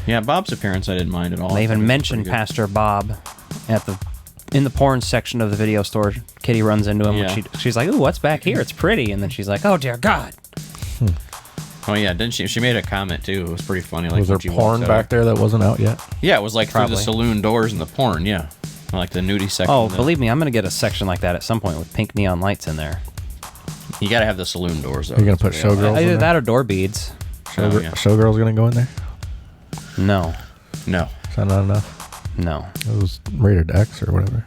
Yeah, Bob's appearance I didn't mind at all. They even mentioned Pastor Bob in the porn section of the video store. Kitty runs into him. Yeah. She's like, "Ooh, what's back here? It's pretty." And then she's like, "Oh dear God." Oh yeah, didn't she? She made a comment too. It was pretty funny. Like, was there porn back there that wasn't out yet? Yeah, it was like Probably. through the saloon doors and the porn. Yeah, like the nudie section. Oh, believe me, I'm gonna get a section like that at some point with pink neon lights in there. You got to have the saloon doors. Though. You're gonna put showgirls in Either there? that or door beads. Showgirls gonna go in there? No, No. Is that not enough? no. It was rated X or whatever.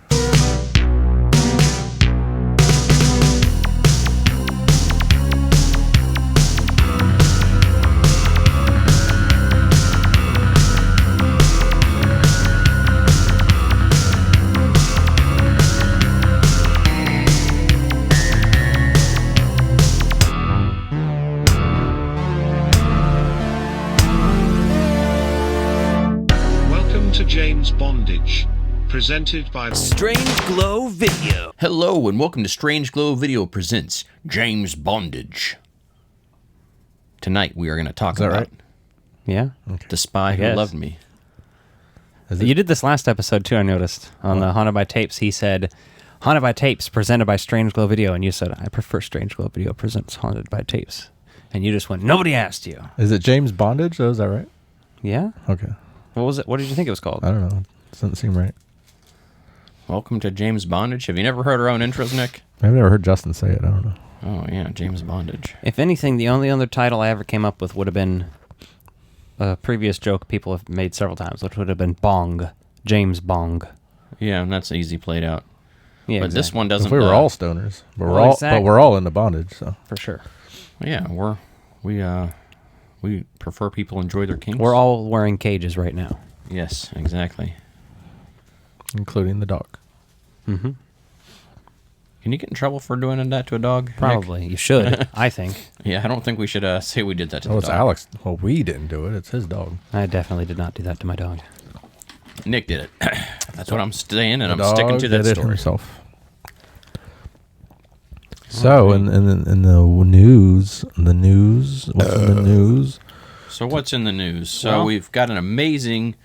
James Bondage, presented by Strange Glow Video. Hello and welcome to Strange Glow Video presents James Bondage. Tonight we are going to talk about right? Yeah. The Spy Who guess. Loved Me. You did this last episode too, I noticed. On the Haunted by Tapes, he said, "Haunted by Tapes presented by Strange Glow Video." And you said, "I prefer Strange Glow Video presents Haunted by Tapes." And you just went, "Nobody asked you." Is it James Bondage though? Is that right? Yeah? Okay. What was it? What did you think it was called? I don't know. Doesn't seem right. Welcome to James Bondage. Have you never heard our own intros, Nick? I've never heard Justin say it. I don't know. Oh yeah, James Bondage. If anything, the only other title I ever came up with would have been a previous joke people have made several times, which would have been Bong. James Bong. Yeah, and that's easy played out. Yeah, But this one doesn't. If we were all stoners, but Well, exactly. we're all into bondage. So for sure. Yeah, we prefer people enjoy their kinks. We're all wearing cages right now. Yes, exactly. including the dog. Mm-hmm. Can you get in trouble for doing that to a dog? Nick? Probably. You should, I think. Yeah, I don't think we should say we did that to Oh, the it's dog. Alex. Well, we didn't do it. It's his dog. I definitely did not do that to my dog. Nick did it. That's what I'm staying, and The I'm sticking dog to that did it story. himself. So, in the news, what's in the news? So what's in the news? So Well- we've got an amazing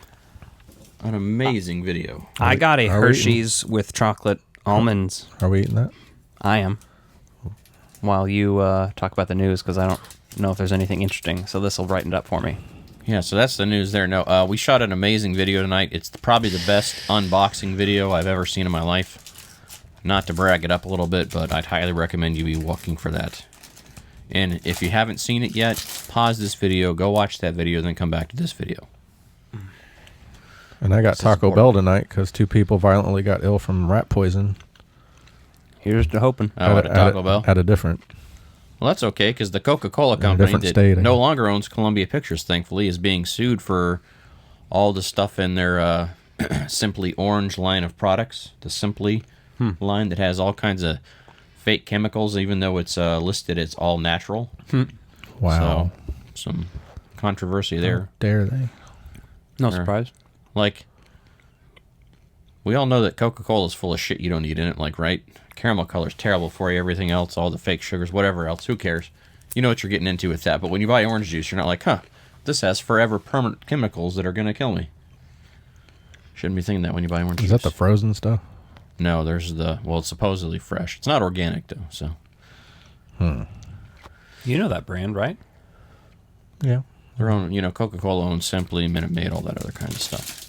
video. I got a are we- Hershey's with chocolate almonds. Are we eating that? I am. While you talk about the news, because I don't know if there's anything interesting, so this will brighten it up for me. Yeah, so that's the news there. No, we shot an amazing video tonight. It's probably the best unboxing video I've ever seen in my life. Not to brag it up a little bit, but I'd highly recommend you be looking for that. And if you haven't seen it yet, pause this video, go watch that video, then come back to this video. And I got This is Taco important. Bell tonight because 2 people violently got ill from rat poison. Here's to hoping. Oh, at a Taco Bell? At a different. Well, that's okay, because the Coca-Cola In a company different that state, I no guess. longer owns Columbia Pictures, thankfully, is being sued for all the stuff in their Simply Orange line of products. The Simply line that has all kinds of fake chemicals, even though it's listed as all natural. Wow. So, some controversy there. How dare they? No Sure. surprise. Like, we all know that Coca-Cola is full of shit you don't need in it, like, right? Caramel color's terrible for you, everything else, all the fake sugars, whatever else, who cares? You know what you're getting into with that, but when you buy orange juice, you're not like, huh, this has forever permanent chemicals that are going to kill me. Shouldn't be thinking that when you buy orange juice. Is that the frozen stuff? No, there's well, it's supposedly fresh. It's not organic, though, so. You know that brand, right? Yeah. Their own, Coca-Cola owns Simply, Minute Maid, all that other kind of stuff.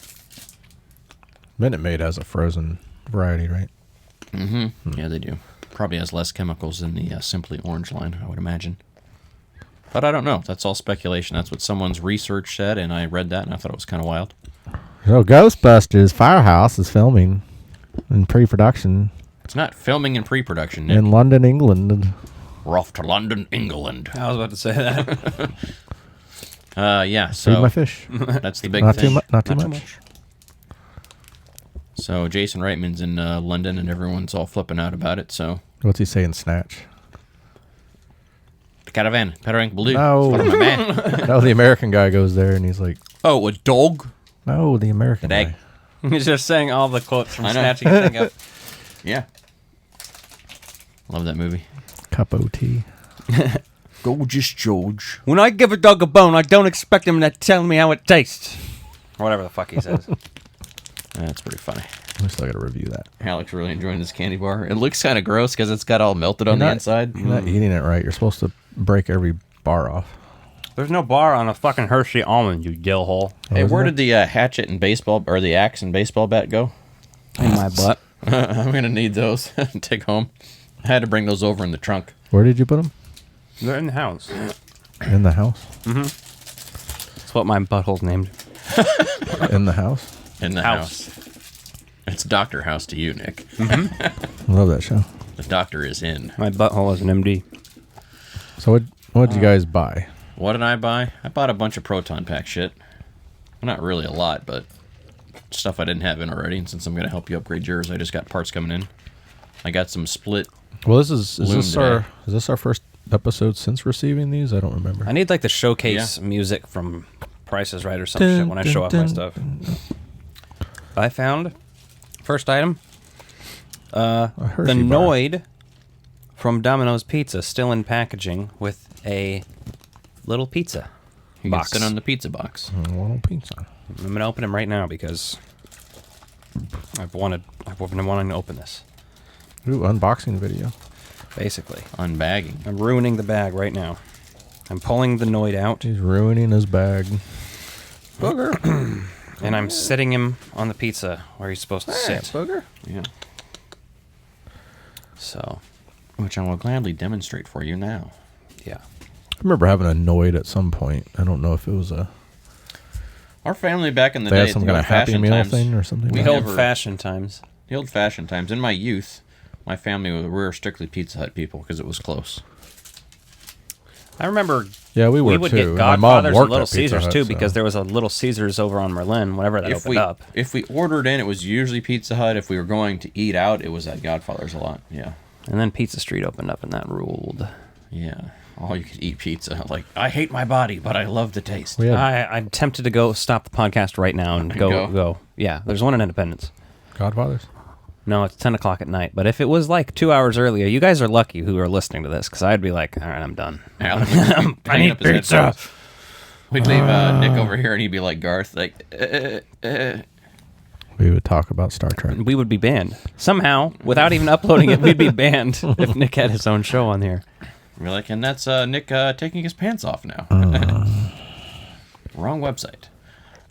Minute Maid has a frozen variety, right? Mm-hmm. Yeah, they do. Probably has less chemicals than the Simply Orange line, I would imagine. But I don't know. That's all speculation. That's what someone's research said, and I read that, and I thought it was kind of wild. So Ghostbusters Firehouse is filming in pre-production It's not filming in pre-production, Nick. in London, England. We're off to London, England. I was about to say that. Yeah, Feed so my fish. that's the big Not thing. too much. Not too much. So Jason Reitman's in London, and everyone's all flipping out about it, so... What's he saying? Snatch. The caravan, Perink Blue. No. It's for my man. No, the American guy goes there and he's like, Oh, a dog? no, the American An egg. guy. He's just saying all the quotes from I know. Snatch you can think of. Yeah. Love that movie. Cup of tea. Gorgeous George. When I give a dog a bone, I don't expect him to tell me how it tastes. Whatever the fuck he says. That's pretty funny. I still got to review that. Alex really enjoying this candy bar. It looks kind of gross because it's got all melted on the inside. You're not eating it right. You're supposed to break every bar off. There's no bar on a fucking Hershey almond, you dill hole. Hey, where did the hatchet and baseball, or the axe and baseball bat go? In my butt. I'm going to need those to take home. I had to bring those over in the trunk. Where did you put them? They're in the house. In the house? Mm-hmm. That's what my butthole's named. In the house? In the house. It's Dr. House to you, Nick. I love that show. The doctor is in. My butthole is an MD. So what did you guys buy? What did I buy? I bought a bunch of Proton Pack shit. Well, not really a lot, but stuff I didn't have in already. And since I'm going to help you upgrade yours, I just got parts coming in. I got some split. Well, is this today. our first episode since receiving these? I don't remember. I need like the showcase music from Price is Right or some shit when I show off my stuff. I found first item the Noid from Domino's Pizza, still in packaging with a little pizza You box. can sit on the pizza box. Little pizza. I'm gonna open him right now because I've been wanting to open this. Ooh, unboxing video. Basically, Unbagging. I'm ruining the bag right now. I'm pulling the Noid out. He's ruining his bag. Booger. And I'm sitting him on the pizza where he's supposed to sit. Booger. Yeah. So, Which I will gladly demonstrate for you now. yeah. I remember having a Noid at some point. I don't know if it was Our family back in the they day, had some kind of Happy Meal thing or something. We The like that. old-fashioned times. The old-fashioned times. In my youth, my family we were strictly Pizza Hut people because it was close. I remember Yeah, we we were would too. get My mom Godfathers and worked Little at Pizza Caesars Hut, too, so- because there was a Little Caesars over on Merlin whenever that opened up. If we ordered in, it was usually Pizza Hut. If we were going to eat out, it was at Godfather's a lot. Yeah. And then Pizza Street opened up and that ruled. Yeah. All you could eat pizza. Like, I hate my body, but I love the taste. We had I'm tempted to go stop the podcast right now and go. Yeah, there's one in Independence. Godfathers. No, it's 10 o'clock at night. But if it was like 2 hours earlier, you guys are lucky who are listening to this, because I'd be like, all right, I'm done. I need pizza. We'd leave Nick over here, and he'd be like Garth, like, We would talk about Star Trek. We would be banned. Somehow, without even uploading it, we'd be banned if Nick had his own show on here. We're like, and that's Nick taking his pants off now. Wrong website.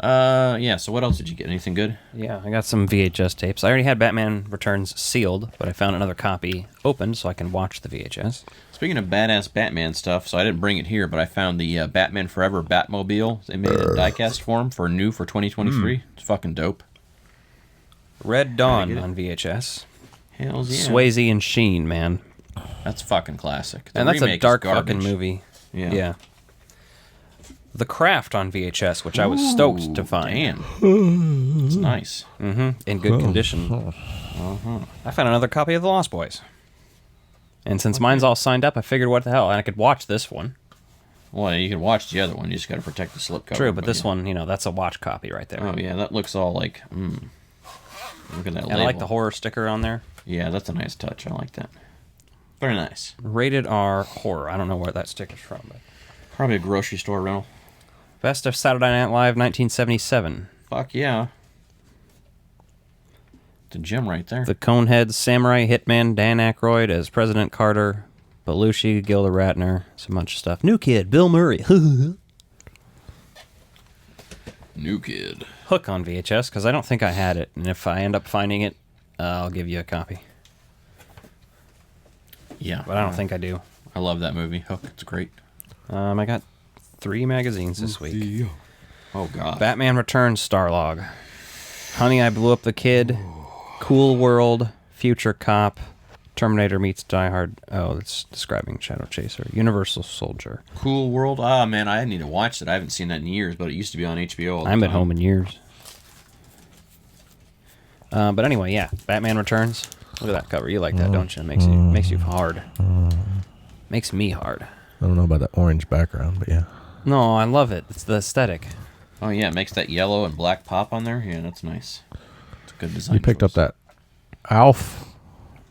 Yeah, so what else did you get? Anything good? Yeah, I got some VHS tapes. I already had Batman Returns sealed, but I found another copy open so I can watch the VHS. Speaking of badass Batman stuff, so I didn't bring it here, but I found the Batman Forever Batmobile. They made it in diecast form for 2023. It's fucking dope. Red Dawn get it? on VHS. Hells yeah. Swayze and Sheen, man. That's fucking classic. The And that's a remake is dark garbage. fucking movie. Yeah. The Craft on VHS, which I was stoked to find. Damn. It's nice. In good condition. I found another copy of The Lost Boys. And since mine's all signed up, I figured what the hell, and I could watch this one. Well, you can watch the other one. You just got to protect the slipcover. True, but this yeah. one, that's a watch copy right there. Oh, yeah, that looks all like, Look at that And label. I like the horror sticker on there. Yeah, that's a nice touch. I like that. Very nice. Rated R horror. I don't know where that sticker's from, but Probably a grocery store rental. Best of Saturday Night Live 1977. Fuck yeah. It's a gem right there. The Coneheads, Samurai Hitman, Dan Aykroyd as President Carter, Belushi, Gilda Radner, so much stuff. New Kid, Bill Murray. New Kid. Hook on VHS, because I don't think I had it. And if I end up finding it, I'll give you a copy. Yeah. But I don't think I do. I love that movie. Hook. It's great. I got 3 magazines this week. Oh, God. Batman Returns Starlog. Honey, I Blew Up the Kid. Cool World. Future Cop. Terminator meets Die Hard. Oh, it's describing Shadow Chaser. Universal Soldier. Cool World. Ah, man, I need to watch that. I haven't seen that in years, but it used to be on HBO all the I haven't been time. home in years. But anyway, yeah. Batman Returns. Look at that cover. You like that, don't you? It makes you hard. Makes me hard. I don't know about that orange background, but yeah. No, I love it. It's the aesthetic. Oh, yeah, it makes that yellow and black pop on there. Yeah, that's nice. It's a good design. You picked up choice. that Alf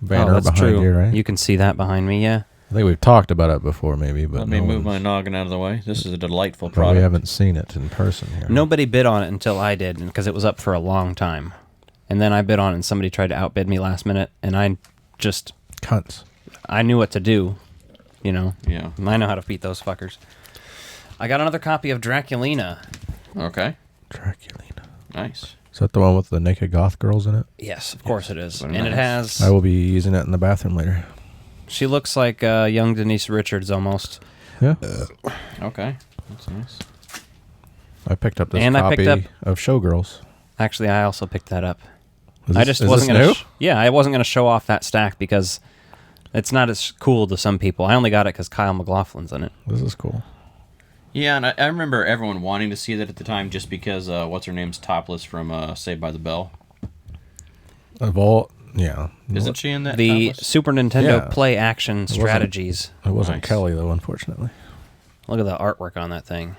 banner that's behind true. you, right? You can see that behind me, yeah. I think we've talked about it before, maybe, but Let me move my noggin out of the way. This is a delightful but product. we haven't seen it in person here. Nobody bid on it until I did, because it was up for a long time. And then I bid on it, and somebody tried to outbid me last minute, and I just... Cunts. I knew what to do, you know. Yeah. I know how to beat those fuckers. I got another copy of Draculina. Okay. Draculina. Nice. Is that the one with the naked goth girls in it? Yes, of course it is. Very And it nice. has... I will be using it in the bathroom later. She looks like young Denise Richards almost. Yeah. Okay. That's nice. I picked up this And I copy picked up- of Showgirls. Actually, I also picked that up. Is I this- just is wasn't this gonna. new? Yeah, I wasn't gonna show off that stack because it's not as cool to some people. I only got it because Kyle MacLachlan's in it. This is cool. Yeah, and I remember everyone wanting to see that at the time just because what's her name's topless from Saved by the Bell. Of all, yeah. Isn't she in that? The topless? Super Nintendo Yeah. play action strategies. It wasn't Nice. Kelly, though, unfortunately. Look at the artwork on that thing.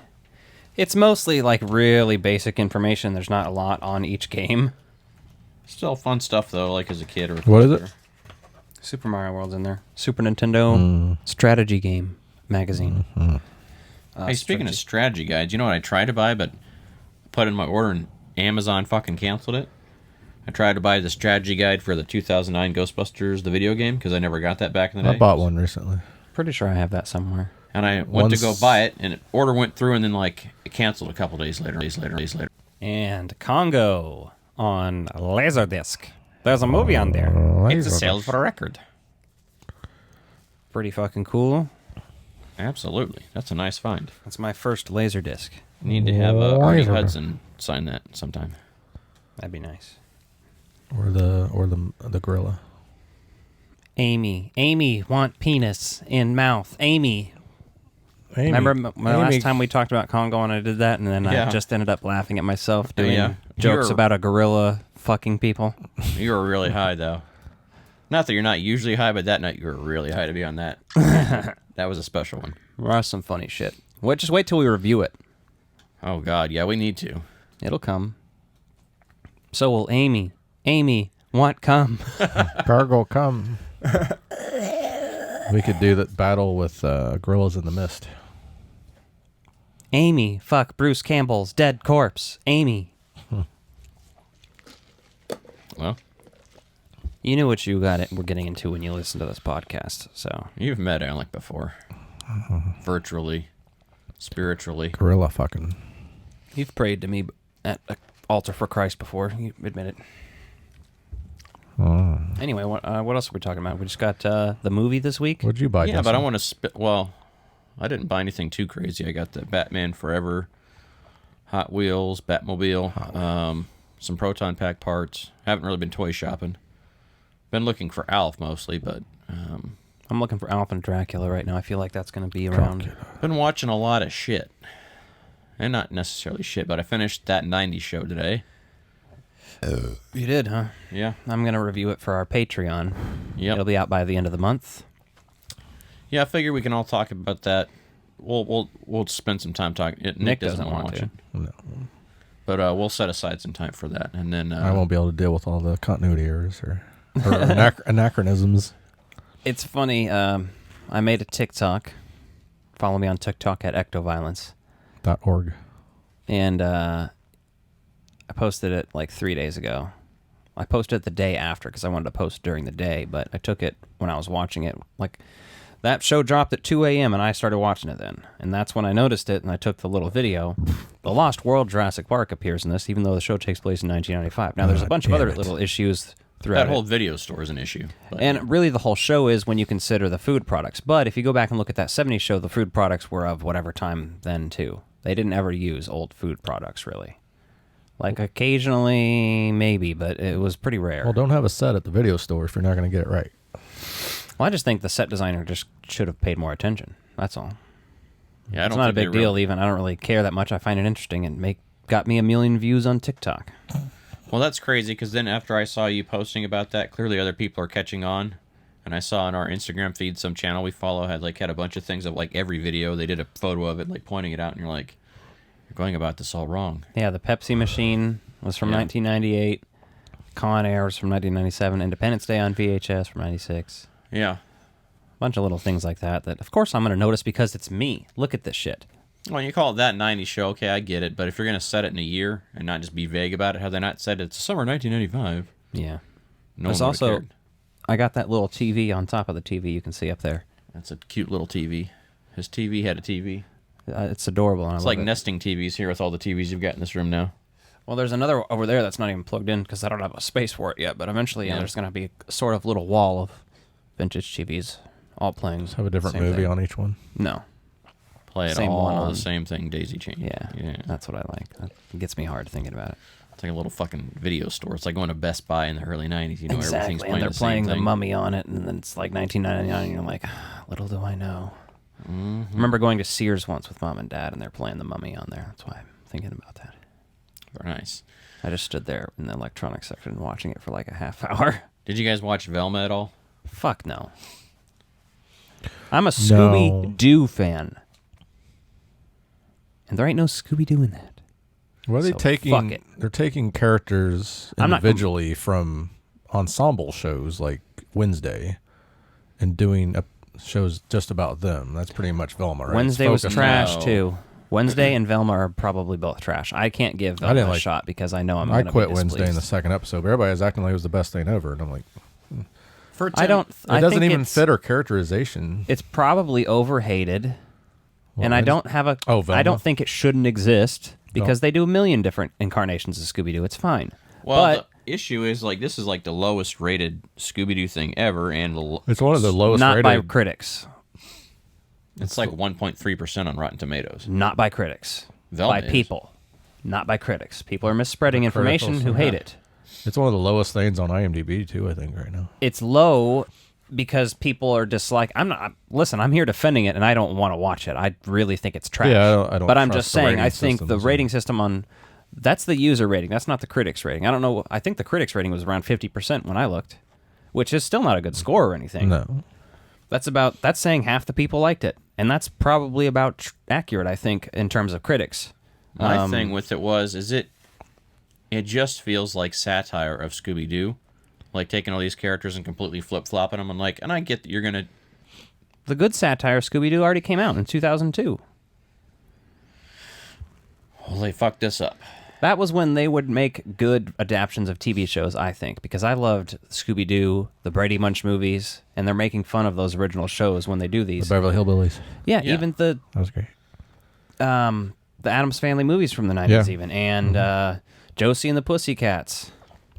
It's mostly like really basic information. There's not a lot on each game. Still fun stuff though, like as a kid or. What is it? Super Mario World's in there. Super Nintendo strategy game magazine. Hey, speaking of strategy guides, you know what I tried to buy, but put in my order and Amazon fucking canceled it. I tried to buy the strategy guide for the 2009 Ghostbusters, the video game, because I never got that back in the day. I bought one recently. Pretty sure I have that somewhere. And I went to go Once- buy it, and order went through, and then like it canceled a couple days later. And Congo on Laserdisc. There's a movie on there. It's a sales for a record. Pretty fucking cool. Absolutely, that's a nice find. That's my first Laserdisc. Need to have Artie Laser. Hudson sign that sometime. That'd be nice. Or the gorilla. Amy, want penis in mouth. Amy. Remember last time we talked about Congo and I did that, and then I Yeah. just ended up laughing at myself doing Yeah. jokes You're- about a gorilla fucking people. You were really high though. Not that you're not usually high, but that night you were really high to be on that. That was a special one. There was some funny shit. Just wait till we review it. Oh God, yeah, we need to. It'll come. So will Amy. Amy, want come. Gargle, come. We could do that battle with gorillas in the mist. Amy, fuck Bruce Campbell's dead corpse. Amy. Well, You knew what you were getting into when you listened to this podcast, so. you've met Alec before, virtually, spiritually. Gorilla fucking. You've prayed to me at an altar for Christ before. You admit it. Anyway, what else are we talking about? We just got the movie this week. What'd you buy? Yeah, but I Justin? want to. Well, I didn't buy anything too crazy. I got the Batman Forever, Hot Wheels, Batmobile, some Proton Pack parts. Haven't really been toy shopping. Been looking for Alf mostly, but I'm looking for Alf and Dracula right now. I feel like that's going to be around. been watching a lot of shit. And not necessarily shit, but I finished that 90s show today. You did, huh? Yeah. I'm going to review it for our Patreon. Yep. It'll be out by the end of the month. Yeah, I figure we can all talk about that. We'll spend some time talking. Nick doesn't want to watch it, No. but we'll set aside some time for that, and then I won't be able to deal with all the continuity errors or anachronisms. It's funny. I made a TikTok. Follow me on TikTok at ectoviolence. .org. And I posted it like 3 days ago. I posted it the day after because I wanted to post during the day, but I took it when I was watching it. Like, that show dropped at 2 a.m. and I started watching it then. And that's when I noticed it and I took the little video. The Lost World Jurassic Park appears in this, even though the show takes place in 1995. Now, there's a bunch of other little issues throughout that whole it. video store is an issue. But And really, the whole show is when you consider the food products. But if you go back and look at that 70s show, the food products were of whatever time then, too. They didn't ever use old food products, really. Like, occasionally, maybe, but it was pretty rare. Well, don't have a set at the video store if you're not going to get it right. Well, I just think the set designer just should have paid more attention. That's all. yeah, I It's don't not a think big they deal, really- even. I don't really care that much. I find it interesting and got me 1 million views on TikTok. Well, that's crazy because then after I saw you posting about that, clearly other people are catching on. And I saw on our Instagram feed some channel we follow had a bunch of things of like every video they did a photo of it, like pointing it out, and you're like, you're going about this all wrong. Yeah, the Pepsi machine was from Yeah. 1998. Con Air was from 1997. Independence Day on VHS from 96. Yeah. bunch of little things like that of course I'm going to notice because it's me. Look at this shit. Well, you call it that 90s show, okay, I get it. But if you're going to set it in a year and not just be vague about it, have they not said it's summer 1995? Yeah. No There's one also, cared. I got that little TV on top of the TV you can see up there. That's a cute little TV. His TV had a TV. It's adorable. And It's I love like it. nesting TVs here with all the TVs you've got in this room now. Well, there's another over there that's not even plugged in because I don't have a space for it yet. But eventually, Yeah. there's going to be a sort of little wall of vintage TVs all playing. Have a different same movie thing. on each one. No. Play it Same all one on- the same thing, daisy chain. Yeah. That's what I like. That gets me hard thinking about it. It's like a little fucking video store. It's like going to Best Buy in the early 90s. You know, everything's playing And they're the playing same the thing. Mummy on it, and then it's like $19.99, and you're like, little do I know. I remember going to Sears once with Mom and Dad, and they're playing the Mummy on there. That's why I'm thinking about that. Very nice. I just stood there in the electronics section watching it for like a half hour. Did you guys watch Velma at all? Fuck no. I'm a Scooby-Doo fan. And there ain't no Scooby-Doo in that. What are they So, taking? fuck it. They're taking characters I'm not- individually from ensemble shows like Wednesday and doing shows just about them. That's pretty much Velma, right? Wednesday It's was focused- trash, No. too. Wednesday and Velma are probably both trash. I can't give I Velma didn't a like- shot because I know I'm I going to quit be Wednesday in the displeased. second episode, but everybody was acting like it was the best thing ever, and I'm like, For I don't... it I doesn't think even it's- fit her characterization. It's probably overhated, What, and I Wednesday? don't have a. Oh, Velma? I don't think it shouldn't exist because No. they do a million different incarnations of Scooby-Doo. It's fine. Well, but the issue is, like, this is like the lowest rated Scooby-Doo thing ever, and It's one of the lowest not by rated. critics. it's like 1.3% on Rotten Tomatoes. Not by critics. Velma by is. people. Not by critics. People are misspreading The information criticals, who yeah. hate it. It's one of the lowest things on IMDb too. I think right now. It's low because people are just like, listen, I'm here defending it and I don't want to watch it. I really think it's trash. Yeah, I don't But I'm trust just the saying, I rating think the systems. rating system on that's the user rating. That's not the critics rating. I don't know. I think the critics rating was around 50% when I looked, which is still not a good score or anything. No, That's saying half the people liked it, and that's probably about accurate. I think in terms of critics. My thing with it is it just feels like satire of Scooby-Doo. Like taking all these characters and completely flip-flopping them. And I get that you're going to... The good satire Scooby-Doo already came out in 2002. Well, they fucked this up. That was when they would make good adaptions of TV shows, I think, because I loved Scooby-Doo, the Brady Bunch movies, and they're making fun of those original shows when they do the these. Beverly Hillbillies. Yeah, Yeah. even the That was great. Addams Family movies from the 90s Yeah. even, and Josie and the Pussycats.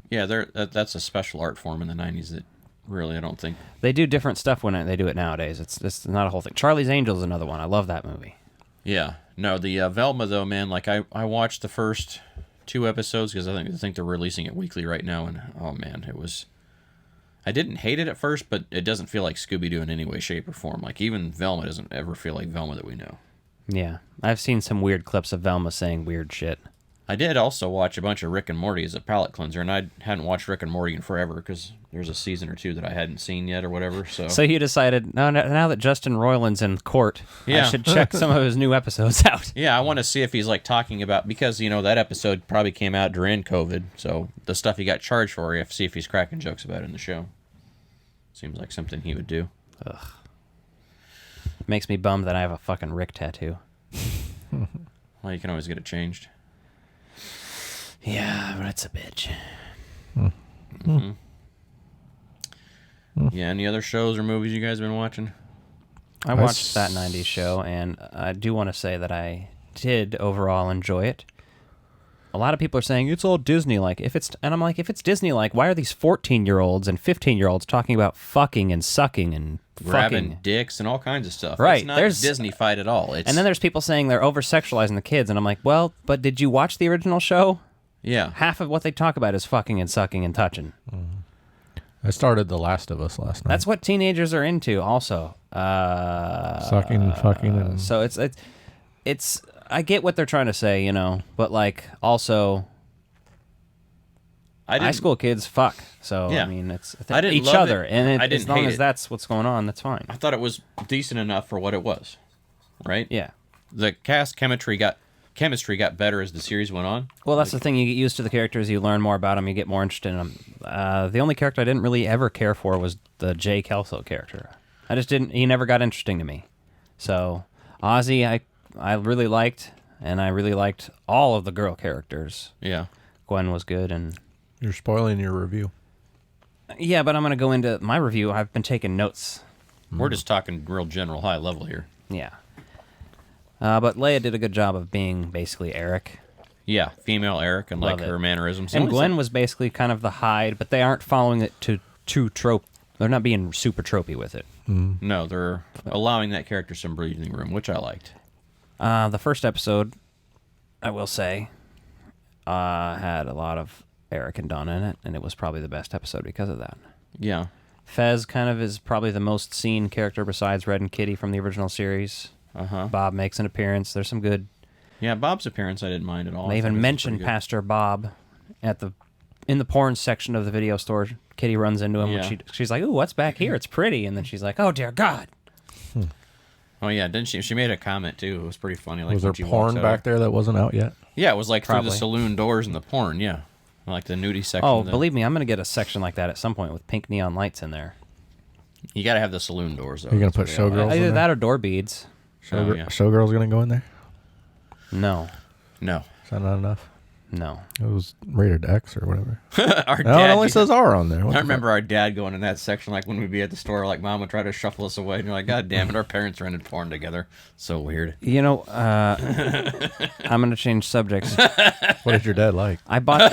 Yeah, that's a special art form in the 90s that really I don't think... They do different stuff when they do it nowadays. It's not a whole thing. Charlie's Angels is another one. I love that movie. Yeah. No, the Velma, though, man, like I watched the first 2 episodes because I think they're releasing it weekly right now, and oh man, it was... I didn't hate it at first, but it doesn't feel like Scooby-Doo in any way, shape, or form. Like, even Velma doesn't ever feel like Velma that we know. Yeah, I've seen some weird clips of Velma saying weird shit. I did also watch a bunch of Rick and Morty as a palate cleanser, and I hadn't watched Rick and Morty in forever because there's a season or 2 that I hadn't seen yet or whatever, so... So you decided, no, now that Justin Roiland's in court, I Yeah. should check some of his new episodes out. Yeah, I want to see if he's, like, talking about... Because, you know, that episode probably came out during COVID, so the stuff he got charged for, you have to see if he's cracking jokes about it in the show. Seems like something he would do. Makes me bummed that I have a fucking Rick tattoo. Well, you can always get it changed. Yeah, but it's a bitch. Yeah, any other shows or movies you guys been watching? I watched that 90s show, and I do want to say that I did overall enjoy it. A lot of people are saying it's all Disney-like. And I'm like, if it's Disney-like, why are these 14-year-olds and 15-year-olds talking about fucking and sucking and Grabbing fucking? dicks and all kinds of stuff. Right, It's not there's- Disney-fied at all. It's, And then there's people saying they're over-sexualizing the kids, and I'm like, well, but did you watch the original show? yeah. Half of what they talk about is fucking and sucking and touching. I started The Last of Us last night. That's what teenagers are into also. Sucking and fucking and So it's I get what they're trying to say, you know, but like also I high didn't, school kids fuck. So Yeah. I mean, it's I didn't each love other, it. and I didn't as long hate as it. that's what's going on, that's fine. I thought it was decent enough for what it was. Right? Yeah. The cast chemistry got better as the series went on. Well, that's the thing. You get used to the characters, you learn more about them, you get more interested in them. The only character I didn't really ever care for was the Jay Kelso character. I just didn't. He never got interesting to me. So Ozzy, I really liked, and I really liked all of the girl characters. Yeah. Gwen was good, and You're spoiling your review. yeah, but I'm gonna go into my review. I've been taking notes. We're just talking real general, high level here. Yeah. But Leia did a good job of being basically Eric. Yeah, female Eric and Love like it. her mannerisms. And Gwen was basically kind of the Hyde, but they aren't following it to too trope. They're not being super tropey with it. No, they're allowing that character some breathing room, which I liked. The first episode, I will say, had a lot of Eric and Donna in it, and it was probably the best episode because of that. Yeah. Fez kind of is probably the most seen character besides Red and Kitty from the original series. Uh-huh. Bob makes an appearance. There's some good... Yeah, Bob's appearance I didn't mind at all. They even mentioned Pastor Bob in the porn section of the video store. Kitty runs into him. Yeah. When she's like, "Ooh, what's back here? It's pretty." And then she's like, "Oh, dear God." Oh, yeah, didn't she? She made a comment, too. It was pretty funny. Like, Was there when she porn walks out back there that wasn't out yet? Yeah, it was like through Probably. the saloon doors and the porn, yeah. Like the nudie section. Oh, believe me, I'm going to get a section like that at some point with pink neon lights in there. You got to have the saloon doors, though. You're gonna That's put what they all showgirls? have. in Either there? that or door beads. Oh, yeah. Showgirl's gonna go in there? No. No. Is that not enough? No. It was rated X or whatever. Our No, it dad, only says R on there. What I the remember our dad going in that section, like when we'd be at the store, like Mom would try to shuffle us away, and you're like, God damn it, our parents rented porn together. So weird. You know, I'm going to change subjects. fuck? What did your dad like? I bought...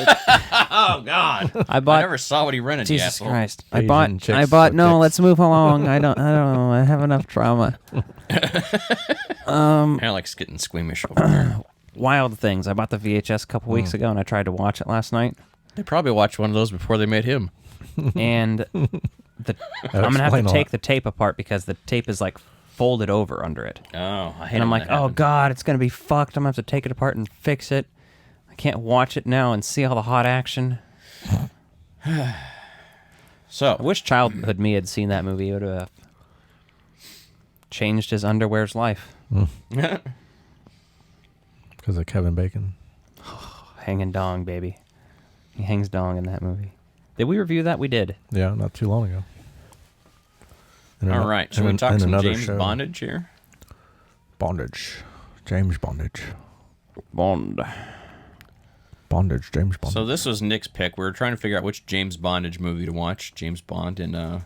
Oh, God. I bought... I never saw what he rented, you Jesus asshole. Christ. Asian I chicks bought... with No, dicks. let's move along. I don't know. I have enough trauma. Alex getting squeamish over there. Wild Things. I bought the VHS a couple weeks ago, and I tried to watch it last night. They probably watched one of those before they made him. And I'm going to have to take the tape apart because the tape is, like, folded over under it. Oh, I hate And I'm when like, that oh, happens. God, it's going to be fucked. I'm going to have to take it apart and fix it. I can't watch it now and see all the hot action. I So, wish childhood me had seen that movie. It would have changed his underwear's life. Because of Kevin Bacon. Hanging dong, baby. He hangs dong in that movie. Did we review that? We did. Yeah, not too long ago. And all ano- right. Should and we an- talk and some another James show. Bondage here? Bondage. James Bondage. Bond. Bondage. James Bondage. So this was Nick's pick. We were trying to figure out which James Bondage movie to watch. James Bond, and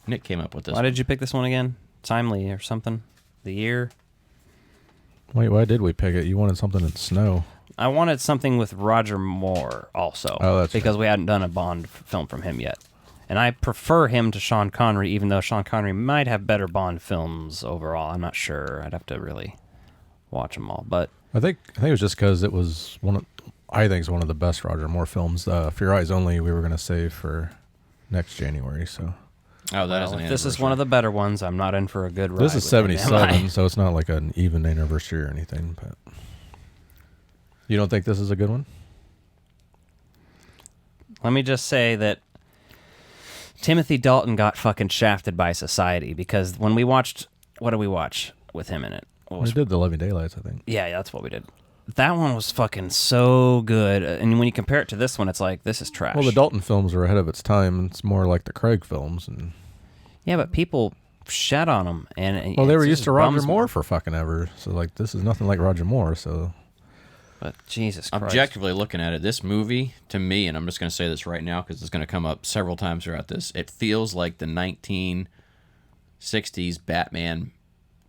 Nick came up with this. Why did you pick this one again? Timely or something? The year? Wait, why did we pick it? You wanted something in snow. I wanted something with Roger Moore also. Oh, that's because right. we hadn't done a Bond film from him yet. And I prefer him to Sean Connery, even though Sean Connery might have better Bond films overall. I'm not sure. I'd have to really watch them all. But I think it was just because it was I think it's one of the best Roger Moore films. For Your Eyes Only, we were going to save for next January. So Oh, that is an if this is one of the better ones, I'm not in for a good ride. this is with him, am I? 77, so it's not like an even anniversary or anything. But you don't think this is a good one? Let me just say that Timothy Dalton got fucking shafted by society because when we watched, what did we watch with him in it? What We was did The Living Daylights, I think. Yeah, that's what we did. That one was fucking so good. And when you compare it to this one, it's like, this is trash. Well, the Dalton films were ahead of its time. It's more like the Craig films. And Yeah, but people shat on him. And well, they it were just used to Roger bums me. Moore for fucking ever. So, like, this is nothing like Roger Moore. So, But Jesus Christ. Objectively looking at it, this movie, to me, and I'm just going to say this right now because it's going to come up several times throughout this, it feels like the 1960s Batman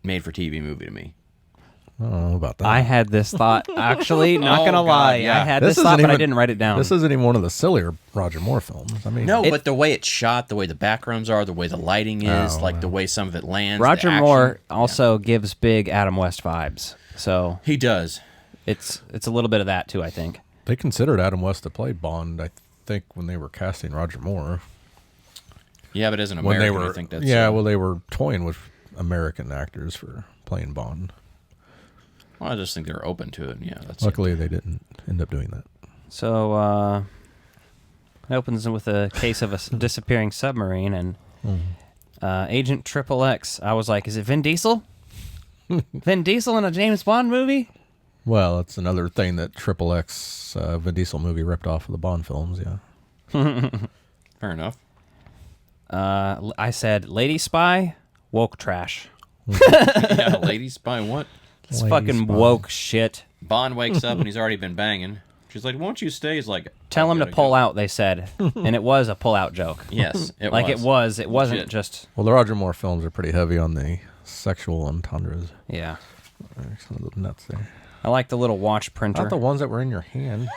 made-for-TV movie to me. I don't know about that. I had this thought. Actually, not Oh, going to God, lie. yeah. I had This this thought, isn't but I even- didn't write it down. This isn't even one of the sillier Roger Moore films. I mean, No, but the way it's shot, the way the backgrounds are, the way the lighting is, Oh, like the way some of it lands. Roger the action. Moore also gives big Adam West vibes. So He does. it's a little bit of that, too, I think. they considered Adam West to play Bond, I think, when they were casting Roger Moore. Yeah, but as an When American, they were, I think that's... well, they were toying with American actors for playing Bond. Well, I just think they're open to it. Yeah, that's Luckily, they didn't end up doing that. So it opens with a case of a disappearing submarine, and Agent Triple X. I was like, is it Vin Diesel? Vin Diesel in a James Bond movie? Well, that's another thing that Triple X Vin Diesel movie ripped off of the Bond films, yeah. fair enough. I said, Lady Spy, woke trash. Yeah, lady spy what? It's Lady fucking Spy. woke shit. Bond wakes up and he's already been banging. She's like, won't you stay? He's like, Tell "I him to gotta pull go." out, they said. And it was a pull-out joke. Yes, it Like was. it was. It wasn't Legit. just... Well, the Roger Moore films are pretty heavy on the sexual entendres. Yeah. There's some of the nuts there. I like the little watch printer. Not the ones that were in your hand.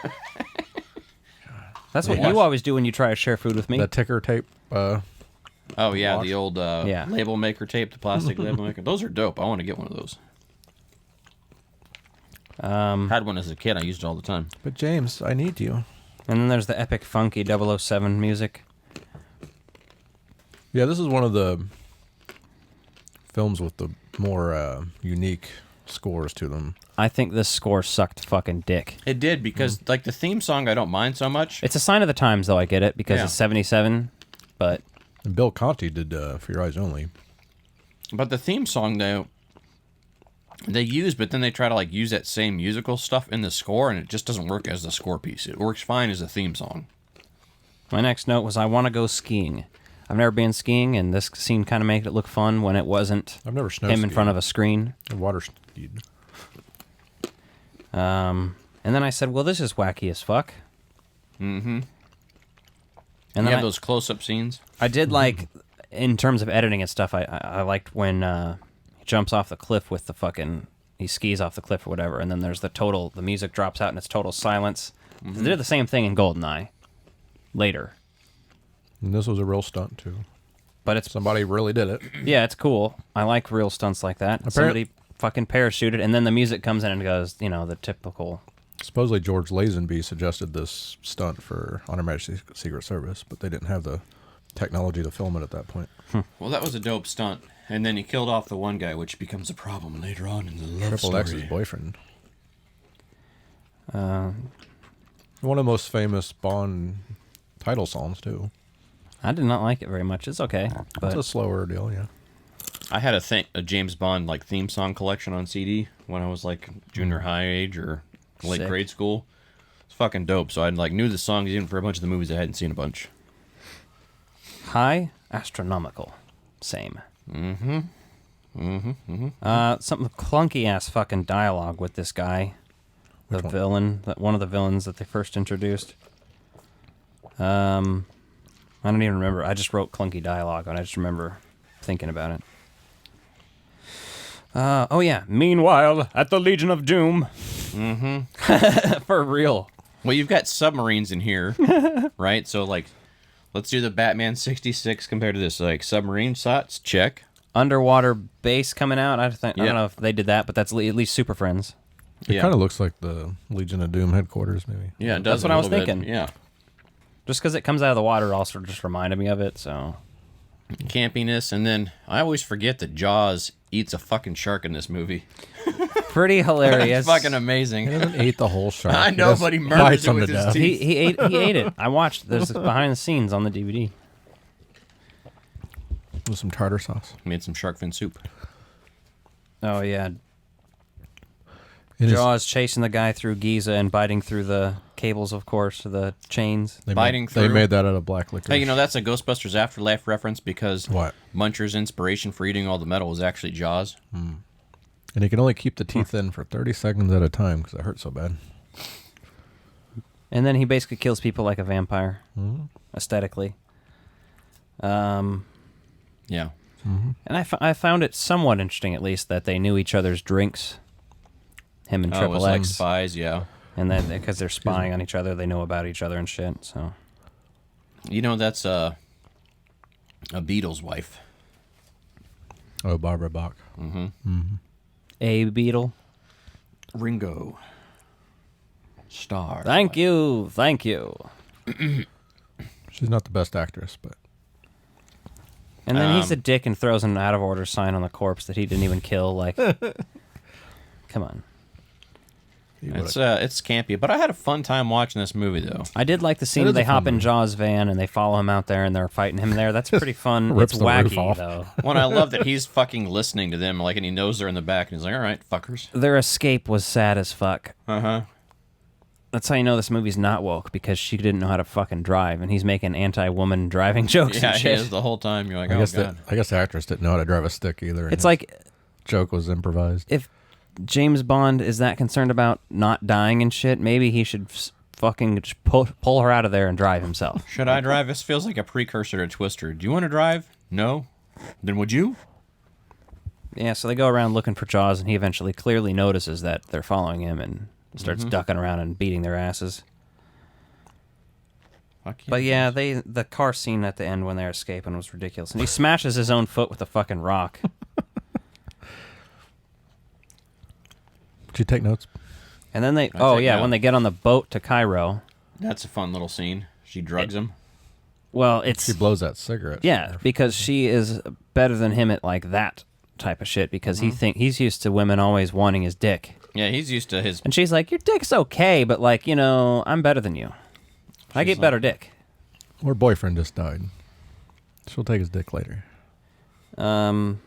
That's what you always do when you try to share food with me. The ticker tape. Oh, yeah, Watch. the old Yeah. label maker tape, the plastic label maker. Those are dope. I want to get one of those. Had one as a kid. I used it all the time. But James, I need you. And then there's the epic funky 007 music. Yeah, this is one of the films with the more unique scores to them. I think this score sucked fucking dick. It did because, like, the theme song I don't mind so much. It's a sign of the times, though, I get it, because Yeah. it's 77, but... And Bill Conti did For Your Eyes Only. But the theme song, though, they use, but then they try to, like, use that same musical stuff in the score, and it just doesn't work as the score piece. It works fine as a theme song. My next note was, I want to go skiing. I've never been skiing, and this scene kind of made it look fun when it wasn't I've never snow him in skied. front of a screen. Water skied. And then I said, well, this is wacky as fuck. Mm-hmm. And You then have those close-up scenes. I did like, in terms of editing and stuff, I liked when he jumps off the cliff with the fucking, he skis off the cliff or whatever, and then there's the music drops out and it's total silence. They did the same thing in GoldenEye later. And this was a real stunt, too. But it's, Somebody really did it. yeah, it's cool. I like real stunts like that. Somebody fucking parachuted, and then the music comes in and goes, you know, the typical... Supposedly George Lazenby suggested this stunt for On Her Majesty's Secret Service, but they didn't have the technology to film it at that point. Well, that was a dope stunt. And then he killed off the one guy, which becomes a problem later on in the love Triple story. X's boyfriend. One of the most famous Bond title songs, too. I did not like it very much. It's okay, It's but a slower deal, yeah. I had a James Bond like theme song collection on CD when I was like junior high age or late Sick. grade school. It's fucking dope. So I like knew the songs even for a bunch of the movies I hadn't seen a bunch. high, astronomical, same. Something clunky ass fucking dialogue with this guy, the villain, one of the villains that they first introduced. I don't even remember. I just wrote clunky dialogue, and I just remember thinking about it. Oh yeah. Meanwhile, at the Legion of Doom. For real. Well, you've got submarines in here, right? So like, let's do the Batman 66 compared to this. Like submarine shots, check. Underwater base coming out. I Yeah. don't know if they did that, but that's at least Super Friends. It kind of looks like the Legion of Doom headquarters, maybe. Yeah, it does. That's what a I was little bit. thinking. Yeah. Just because it comes out of the water also just reminded me of it, so... Campiness, and then I always forget that Jaws eats a fucking shark in this movie. Pretty hilarious. It's fucking amazing. He doesn't eat the whole shark. I know, just but he bites murders it them with to his death. teeth. He ate it. I watched. There's behind the scenes on the DVD. With some tartar sauce. Made some shark fin soup. Oh yeah, It is- Jaws chasing the guy through Giza and biting through the cables, of course, the chains. they biting made, through. They made that out of black liquor. Hey, you know, that's a Ghostbusters Afterlife reference because What? Muncher's inspiration for eating all the metal was actually Jaws. And he can only keep the teeth in for 30 seconds at a time because it hurts so bad. And then he basically kills people like a vampire, aesthetically. Yeah. And I found it somewhat interesting, at least, that they knew each other's drinks. Him and Oh, it Triple was like X, spies, yeah. and then because they're spying on each other, they know about each other and shit. So You know, that's a Beatles wife. Oh, Barbara Bach. a Beetle. Ringo. Star. Thank you. She's not the best actress, but And then he's a dick and throws an out of order sign on the corpse that he didn't even kill. Like, come on. It's campy, but I had a fun time watching this movie, though. I did like the scene It where is they a fun hop in movie. Jaws' van and they follow him out there and they're fighting him there. That's pretty fun. Rips It's the roof wacky, off. though. When I love that he's fucking listening to them, like, and he knows they're in the back, and he's like, all right, fuckers. Their escape was sad as fuck. Uh-huh. That's how you know this movie's not woke, because she didn't know how to fucking drive, and he's making anti-woman driving jokes Yeah, and he shit. is the whole time. You're like, I oh, guess God. I guess the actress didn't know how to drive a stick either. and It's his like joke was improvised. if James Bond is that concerned about not dying and shit, maybe he should fucking just pull her out of there and drive himself. Should I drive? This feels like a precursor to Twister. Do you want to drive? No? Then would you? Yeah, so they go around looking for Jaws, and he eventually clearly notices that they're following him and starts ducking around and beating their asses. But yeah, the car scene at the end when they're escaping was ridiculous. And he smashes his own foot with a fucking rock. Did you take notes? And then they... I Oh, take yeah, note. when they get on the boat to Cairo... That's a fun little scene. She drugs him. Well, it's... She blows that cigarette. Yeah, because she is better than him at, like, that type of shit, because he's used to women always wanting his dick. Yeah, he's used to his... And she's like, your dick's okay, but, like, you know, I'm better than you. I get better dick. Her boyfriend just died. She'll take his dick later. And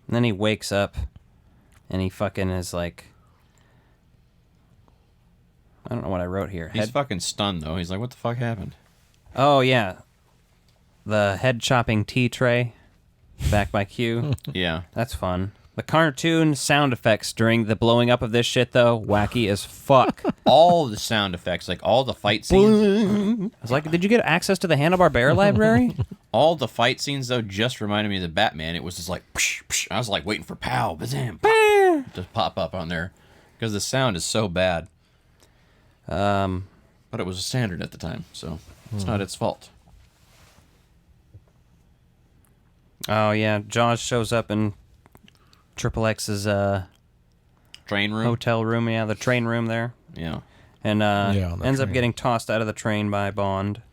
then he wakes up, and he fucking is like... I don't know what I wrote here. He's fucking stunned, though. He's like, what the fuck happened? Oh, yeah. The head-chopping tea tray, back by Q. Yeah. That's fun. The cartoon sound effects during the blowing up of this shit, though, wacky as fuck. All the sound effects, like all the fight scenes. I was like, did you get access to the Hanna-Barbera library? All the fight scenes, though, just reminded me of the Batman. It was just like, psh, psh. I was like waiting for pow, bazam, pop, to pop up on there. Because the sound is so bad. But it was a standard at the time, so it's not its fault. Oh, yeah. Jaws shows up in Triple X's Train room? hotel room. Yeah, the train room there. Yeah. And on the ends up train. getting tossed out of the train by Bond.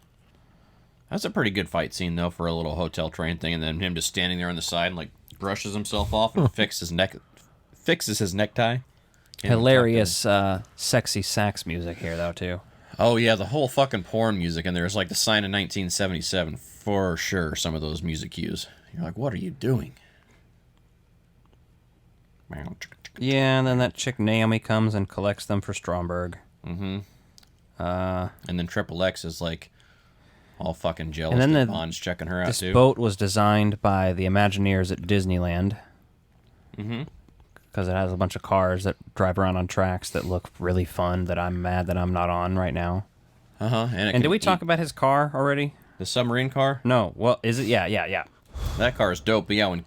That's a pretty good fight scene, though, for a little hotel train thing. And then him just standing there on the side and, like, brushes himself off and fixes his necktie. Hilarious, sexy sax music here, though, too. Oh, yeah, the whole fucking porn music. And there's, like, the sign of 1977 for sure, some of those music cues. You're like, what are you doing? Yeah, and then that chick Naomi comes and collects them for Stromberg. And then Triple X is, like, all fucking jealous And then that the- Bond's checking her out, This too. boat was designed by the Imagineers at Disneyland. Because it has a bunch of cars that drive around on tracks that look really fun that I'm mad that I'm not on right now. Uh-huh. And did we talk about his car already? the submarine car? No. Well, is it? Yeah. That car is dope. But yeah, when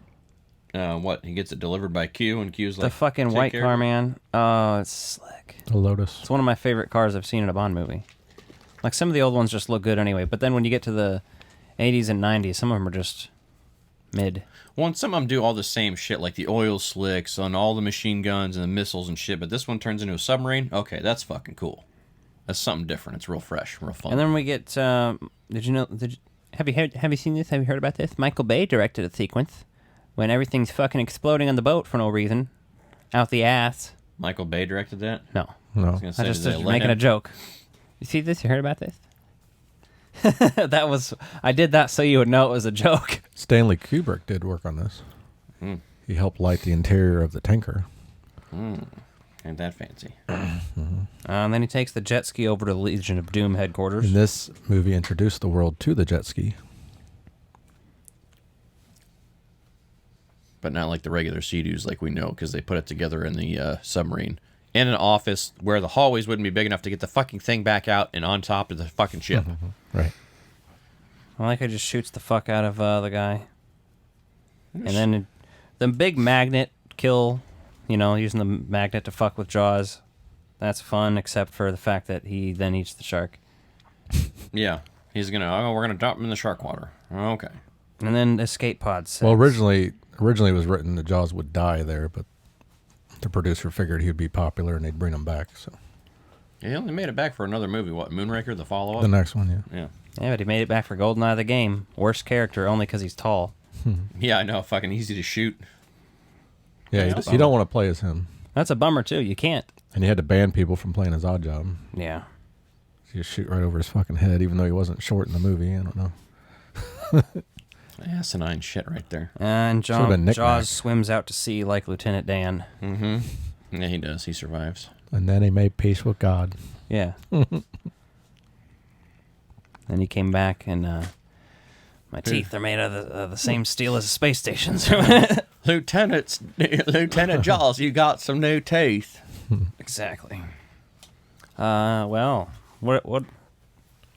he gets it delivered by Q, and Q's like, The fucking "Take white care car, of it." man. Oh, it's slick. The Lotus. It's one of my favorite cars I've seen in a Bond movie. Like, some of the old ones just look good anyway, but then when you get to the 80s and 90s, some of them are just mid. Well, and some of them do all the same shit, like the oil slicks on all the machine guns and the missiles and shit, but this one turns into a submarine? Okay, that's fucking cool. That's something different. It's real fresh, real fun. And then we get, have you seen this? Have you heard about this? Michael Bay directed a sequence when everything's fucking exploding on the boat for no reason. Out the ass. Michael Bay directed that? No. No. I was gonna say, I just did they was let making him? a joke. You see this? You heard about this? I did that so you would know it was a joke. Stanley Kubrick did work on this. He helped light the interior of the tanker. Ain't that fancy. And then he takes the jet ski over to Legion of Doom headquarters. And this movie introduced the world to the jet ski. But not like the regular Sea-Doos like we know, because they put it together in the submarine. In an office where the hallways wouldn't be big enough to get the fucking thing back out and on top of the fucking ship. Right. I like it just shoots the fuck out of the guy. And then the big magnet kill, using the magnet to fuck with Jaws. That's fun, except for the fact that he then eats the shark. Yeah. We're gonna drop him in the shark water. Okay. And then escape pods. Well, originally it was written that Jaws would die there, but the producer figured he'd be popular and they'd bring him back. So He only made it back for another movie. What, Moonraker, the follow-up? the next one, yeah. Yeah. Yeah, but he made it back for GoldenEye the game. Worst character only because he's tall. Yeah, I know. Fucking easy to shoot. Yeah, you don't want to play as him. That's a bummer, too. You can't. And he had to ban people from playing his odd job. Yeah. You just shoot right over his fucking head, even though he wasn't short in the movie. I don't know. Asinine shit right there. And Should've been knick-knack. Jaws swims out to sea like Lieutenant Dan. Yeah, he does. He survives. And then he made peace with God. Yeah. And he came back, and my teeth are made of the same steel as the space stations. Lieutenant Jaws, you got some new teeth. Exactly. Well, what?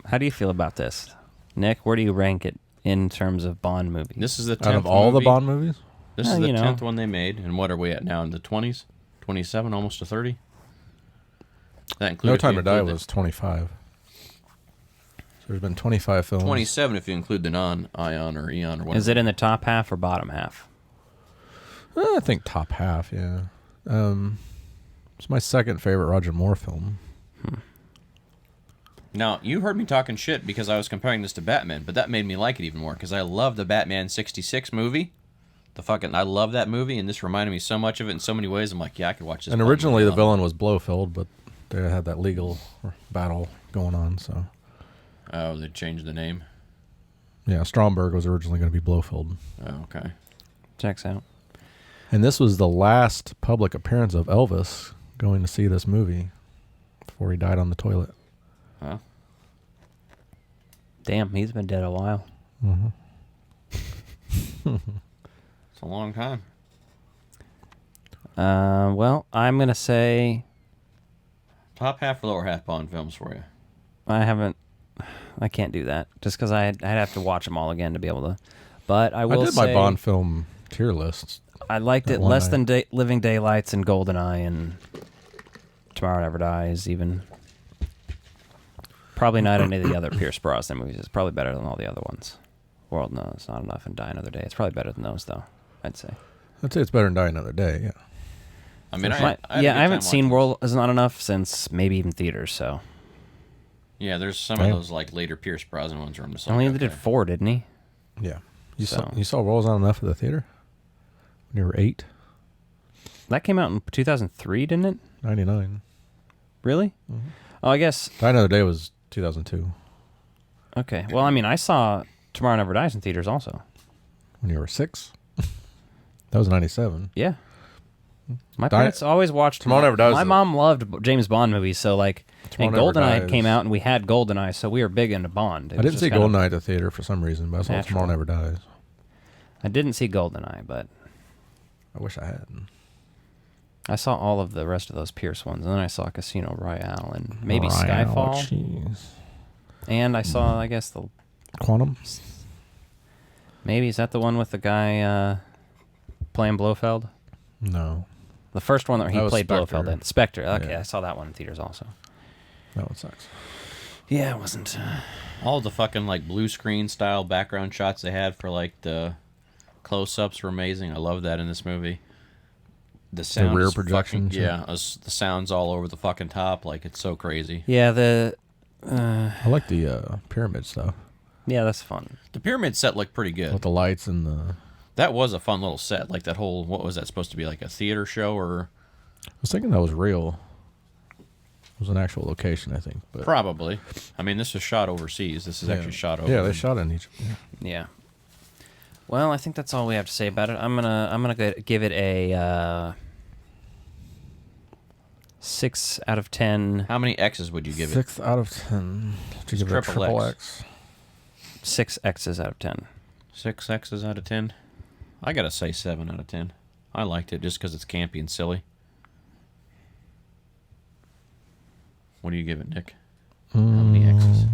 How do you feel about this, Nick? Where do you rank it in terms of Bond movies? This is the 10th Out of all the movie. Bond movies? This is the 10th one they made, and what are we at now? In the 20s? 27, almost to 30? That included No Time to Die was 25. So there's been 25 films. 27 if you include the non-Ion or Eon or whatever. Is it in the top half or bottom half? I think top half, yeah. It's my second favorite Roger Moore film. Now, you heard me talking shit because I was comparing this to Batman, but that made me like it even more because I love the Batman 66 movie. I love that movie, and this reminded me so much of it in so many ways. I'm like, yeah, I could watch this. And originally the villain was Blofeld, but they had that legal battle going on, so. Oh, they changed the name? Yeah, Stromberg was originally going to be Blofeld. Oh, okay. Checks out. And this was the last public appearance of Elvis going to see this movie before he died on the toilet. Huh? Damn, he's been dead a while. Mm-hmm. It's a long time. Well, I'm going to say Top half or lower half Bond films for you? I can't do that just because I'd have to watch them all again to be able to. But I will I did say my Bond film tier list. I liked it less than Living Daylights and GoldenEye and Tomorrow Never Dies even. Probably not any of the other Pierce Brosnan movies. It's probably better than all the other ones. World Knows Not Enough and Die Another Day. It's probably better than those, though, I'd say. I'd say it's better than Die Another Day, yeah. I mean, I haven't seen World Is Not Enough since maybe even theaters, so. Yeah, there's some of those like later Pierce Brosnan ones where I'm just like, Only okay. did 4, didn't he? Yeah. You saw Rolls On Enough at the theater? When you were 8? That came out in 2003, didn't it? 99. Really? Mm-hmm. Oh, I guess. Die Another Day was 2002. Okay. Well, I mean, I saw Tomorrow Never Dies in theaters also. When you were 6? That was 97. Yeah. My parents always watched. Tomorrow Never Dies. My mom loved James Bond movies, so like, and GoldenEye came out, and we had GoldenEye, so we were big into Bond. I didn't see GoldenEye at the theater for some reason, but I saw Tomorrow Never Dies. I didn't see GoldenEye, but I wish I had. I saw all of the rest of those Pierce ones, and then I saw Casino Royale and maybe Skyfall. Jeez. And I saw, I guess, the Quantum. Maybe is that the one with the guy playing Blofeld? No. The first one that he played Spectre. Blofeld in. Spectre. Okay, Yeah. I saw that one in theaters also. That one sucks. Yeah, it wasn't. All the fucking like blue screen style background shots they had for like the close-ups were amazing. I love that in this movie. The sound, rear projections. The sounds all over the fucking top. Like it's so crazy. Yeah, I like the pyramid stuff. Yeah, that's fun. The pyramid set looked pretty good. With the lights and the. That was a fun little set. Like that whole, what was that supposed to be, like a theater show or? I was thinking that was real. It was an actual location, I think. But Probably. I mean, this was shot overseas. This is actually shot over. Yeah, they shot in Egypt. Yeah. Well, I think that's all we have to say about it. I'm gonna give it a 6 out of 10. How many X's would you give it? 6 out of 10. Did you give it a triple X? 6 X's out of 10. 6 X's out of 10? I gotta say 7 out of 10. I liked it just because it's campy and silly. What do you give it, Nick? How many X's?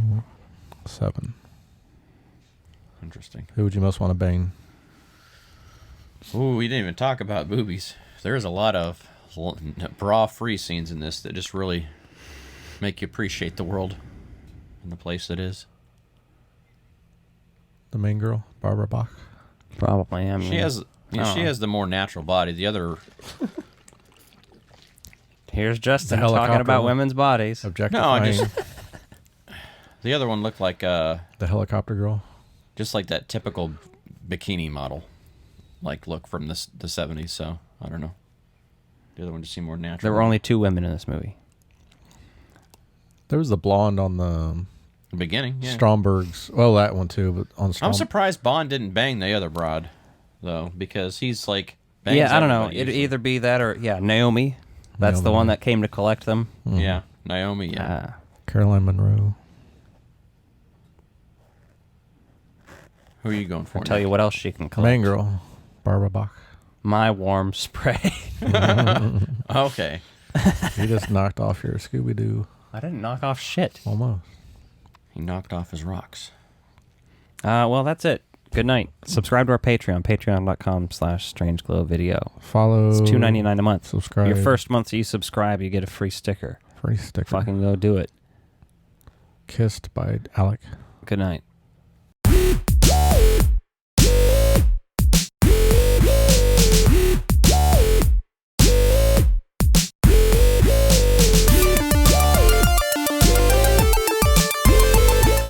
7. Interesting. Who would you most want to bang? Ooh, we didn't even talk about boobies. There's a lot of bra-free scenes in this that just really make you appreciate the world and the place it is. The main girl, Barbara Bach. Probably. I mean, She has the more natural body. The other, here's Justin The talking helicopter about one. women's bodies. Objectifying the other one looked like the helicopter girl. just like that typical bikini model, like look from the 70s. So I don't know. The other one just seemed more natural. There were only 2 women in this movie. There was the blonde on the the beginning. Yeah. Stromberg's. Well, that one too, but on I'm Stromberg. surprised Bond didn't bang the other broad, though, because he's like. bangs Yeah, I don't know. everybody It'd usually. either be that or Naomi. That's the Naomi. one that came to collect them. Yeah, Naomi, yeah. Caroline Monroe. Who are you going for? I'll tell you what else she can collect. Main girl. Barbara Bach. My warm spray. Okay. You just knocked off your Scooby-Doo. I didn't knock off shit. Almost. He knocked off his rocks. Well, that's it. Good night. Subscribe to our Patreon, patreon.com/strangeglowvideo. Follow. It's $2.99 a month. Subscribe. Your first month you subscribe, you get a free sticker. Free sticker. Fucking go do it. Kissed by Alec. Good night.